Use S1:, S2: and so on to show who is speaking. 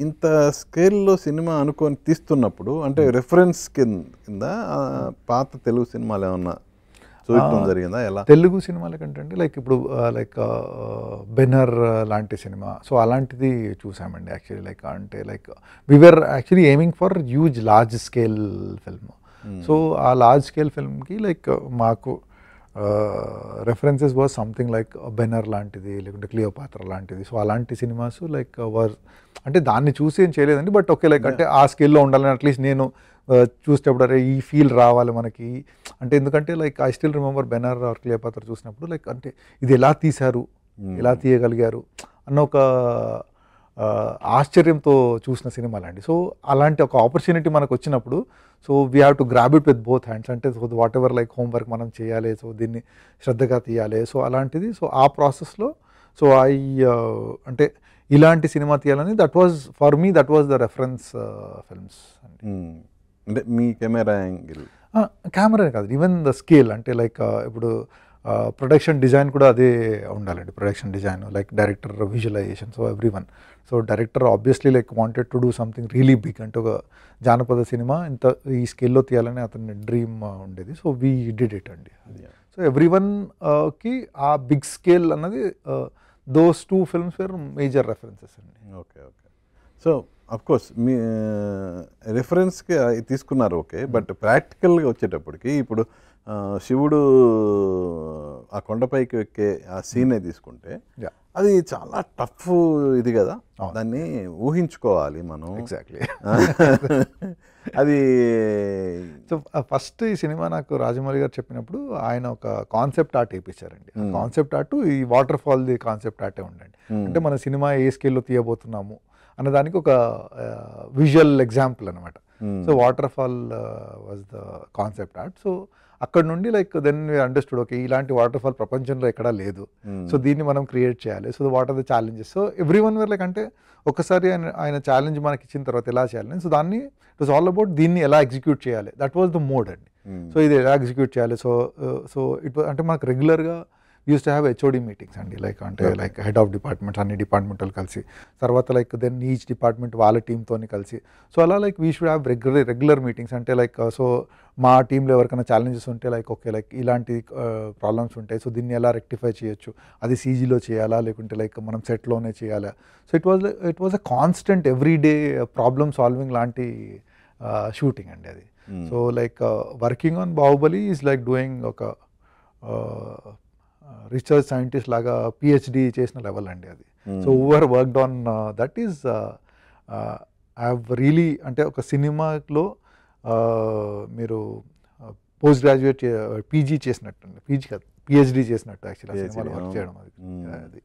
S1: ఇంత స్కేల్లో సినిమా అనుకొని తీస్తున్నప్పుడు అంటే రిఫరెన్స్ కింద పాత తెలుగు సినిమాలు ఏమన్నా చూడటం జరిగిందా? ఎలా
S2: తెలుగు సినిమాల కంటే అంటే లైక్ ఇప్పుడు లైక్ బెనర్ లాంటి సినిమా, సో అలాంటిది చూసామండి యాక్చువల్లీ. లైక్ అంటే like we're actually aiming for huge large scale film. So ఆ లార్జ్ స్కేల్ ఫిల్మ్కి లైక్ మాకు references was something like Ben Hur లాంటిది, లేకుంటే క్లియోపాత్ర లాంటిది. సో అలాంటి సినిమాస్ లైక్ వాజ్ అంటే దాన్ని చూసి ఏం చేయలేదండి, బట్ ఓకే లైక్ అంటే ఆ స్కేల్లో ఉండాలని అట్లీస్ట్ నేను చూసేటప్పుడు అరే ఈ ఫీల్ రావాలి మనకి. అంటే ఎందుకంటే like I still remember Ben Hur or Cleopatra చూసినప్పుడు లైక్ అంటే ఇది ఎలా తీశారు, ఎలా తీయగలిగారు అన్న ఒక ఆశ్చర్యంతో చూసిన సినిమాలండి. సో అలాంటి ఒక ఆపర్చునిటీ మనకు వచ్చినప్పుడు so we have to grab it with both hands. అంటే so whatever like homework మనం చేయాలి, సో దీన్ని శ్రద్ధగా తీయాలి, సో అలాంటిది. సో ఆ ప్రాసెస్లో సో అంటే ఇలాంటి సినిమా తీయాలని that was for me that was the reference films అండి.
S1: అంటే మీ కెమెరా యాంగిల్
S2: కెమెరా కాదు, ఈవెన్ ద స్కేల్. అంటే లైక్ ఇప్పుడు ప్రొడక్షన్ డిజైన్ కూడా అదే ఉండాలండి. Production design like director visualization, so everyone. So director obviously like wanted to do something really big. అంటే ఒక జానపద సినిమా ఇంత ఈ స్కేల్లో తీయాలని అతని డ్రీమ్ ఉండేది. సో వీ డిడ్ ఇట్ అండి. సో ఎవ్రీ వన్కి ఆ బిగ్ స్కేల్ అన్నది those two films were major references అండి.
S1: Okay okay. సో అఫ్కోర్స్ మీ రెఫరెన్స్కి తీసుకున్నారు ఓకే, బట్ ప్రాక్టికల్గా వచ్చేటప్పటికి ఇప్పుడు శివుడు ఆ కొండపైకి ఎక్కే ఆ సీనే తీసుకుంటే అది చాలా టఫ్ ఇది కదా, దాన్ని ఊహించుకోవాలి మనం.
S2: ఎగ్జాక్ట్లీ.
S1: అది
S2: సో ఫస్ట్ ఈ సినిమా నాకు రాజమౌళి గారు చెప్పినప్పుడు ఆయన ఒక కాన్సెప్ట్ ఆర్ట్ వేయించారండి. కాన్సెప్ట్ ఆర్ట్ ఈ వాటర్ ఫాల్ది కాన్సెప్ట్ ఆర్టే ఉండండి. అంటే మన సినిమా ఏ స్కేల్లో తీయబోతున్నాము అన్నదానికి ఒక విజువల్ ఎగ్జాంపుల్ అనమాట. So waterfall was the concept art. So అక్కడ నుండి like then we understood okay ఇలాంటి వాటర్ ఫాల్ ప్రపంచంలో ఎక్కడా లేదు, సో దీన్ని మనం క్రియేట్ చేయాలి. So what are the challenges. So everyone were like అంటే ఒకసారి ఆయన ఛాలెంజ్ మనకి ఇచ్చిన తర్వాత ఎలా చేయాలి, సో దాన్ని ఇట్ వాజ్ ఆల్ అబౌట్ దీన్ని ఎలా ఎగ్జిక్యూట్ చేయాలి. దట్ వాజ్ ద మోడ్ అండి. సో ఇది ఎలా ఎగ్జిక్యూట్ చేయాలి. సో ఇట్ అంటే మనకు రెగ్యులర్గా use to have HOD meetings అండి. లైక్ అంటే లైక్ హెడ్ ఆఫ్ డిపార్ట్మెంట్స్ అన్ని డిపార్ట్మెంట్లు కలిసి, తర్వాత లైక్ దెన్ ఈచ్ డిపార్ట్మెంట్ వాళ్ళ టీంతో కలిసి, సో అలా like we should have regular meetings. అంటే లైక్ సో మా టీంలో ఎవరికైనా ఛాలెంజెస్ ఉంటే లైక్ ఓకే లైక్ ఇలాంటి ప్రాబ్లమ్స్ ఉంటాయి, సో దీన్ని ఎలా రెక్టిఫై చేయొచ్చు, అది సీజీలో చేయాలా లేకుంటే లైక్ మనం సెట్లోనే చేయాలా. So it was a constant everyday problem solving లాంటి షూటింగ్ అండి అది. So like working on Baahubali is like doing ఒక రీసెర్చ్ సైంటిస్ట్ లాగా పిహెచ్డి చేసిన లెవెల్ అండి అది. So over worked on that is I have really అంటే ఒక సినిమాలో మీరు పోస్ట్ గ్రాడ్యుయేట్ పీజీ చేసినట్టు అండి, పీజీ కాదు పిహెచ్డి చేసినట్టు యాక్చువల్లీ ఆ సినిమాలో వర్క్ చేయడం అది.